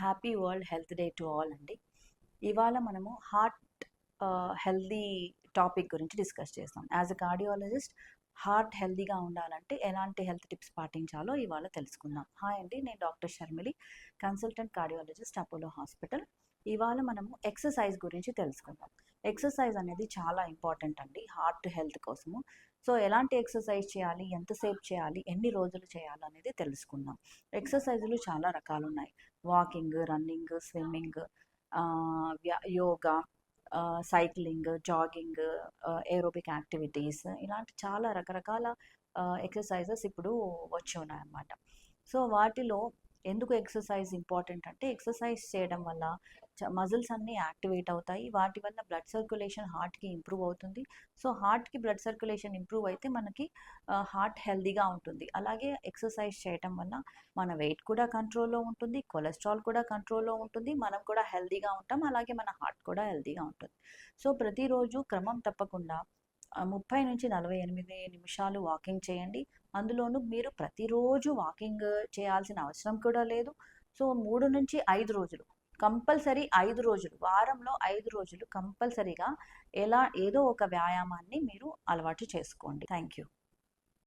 Happy world health day to all అండి. ఇవాళ మనము హార్ట్ హెల్దీ టాపిక్ గురించి డిస్కస్ చేస్తాం. యాజ్ అ కార్డియాలజిస్ట్ హార్ట్ హెల్దీగా ఉండాలంటే ఎలాంటి హెల్త్ టిప్స్ పాటించాలో ఇవాళ తెలుసుకుందాం. హాయ్ అండి, నేను doctor Sharmili, consultant cardiologist, Apollo hospital. ఇవాళ మనము ఎక్సర్సైజ్ గురించి తెలుసుకుందాం. ఎక్సర్సైజ్ అనేది చాలా ఇంపార్టెంట్ అండి హార్ట్ హెల్త్ కోసము. సో ఎలాంటి ఎక్సర్సైజ్ చేయాలి, ఎంతసేపు చేయాలి, ఎన్ని రోజులు చేయాలి అనేది తెలుసుకుందాం. ఎక్సర్సైజులు చాలా రకాలు ఉన్నాయి. Walking, running, swimming, yoga, cycling, jogging, aerobic activities, ఇలాంటి చాలా రకరకాల ఎక్సర్సైజెస్ ఇప్పుడు వచ్చి ఉన్నాయన్నమాట. సో వాటిలో ఎందుకు ఎక్సర్సైజ్ ఇంపార్టెంట్ అంటే, ఎక్సర్సైజ్ చేయడం వల్ల మజిల్స్ అన్నీ యాక్టివేట్ అవుతాయి. వాటి వల్ల బ్లడ్ సర్క్యులేషన్ హార్ట్కి ఇంప్రూవ్ అవుతుంది. సో హార్ట్కి బ్లడ్ సర్క్యులేషన్ ఇంప్రూవ్ అయితే మనకి హార్ట్ హెల్దీగా ఉంటుంది. అలాగే ఎక్సర్సైజ్ చేయటం వల్ల మన వెయిట్ కూడా కంట్రోల్లో ఉంటుంది, కొలెస్ట్రాల్ కూడా కంట్రోల్లో ఉంటుంది, మనం కూడా హెల్దీగా ఉంటాం, అలాగే మన హార్ట్ కూడా హెల్దీగా ఉంటుంది. సో ప్రతిరోజు క్రమం తప్పకుండా 30 నుంచి 48 నిమిషాలు వాకింగ్ చేయండి. అందులోనూ మీరు ప్రతిరోజు వాకింగ్ చేయాల్సిన అవసరం కూడా లేదు. సో 3 నుంచి 5 రోజులు కంపల్సరీ, 5 రోజులు, వారంలో 5 రోజులు కంపల్సరీగా ఏదో ఒక వ్యాయామాన్ని మీరు అలవాటు చేసుకోండి. Thank you.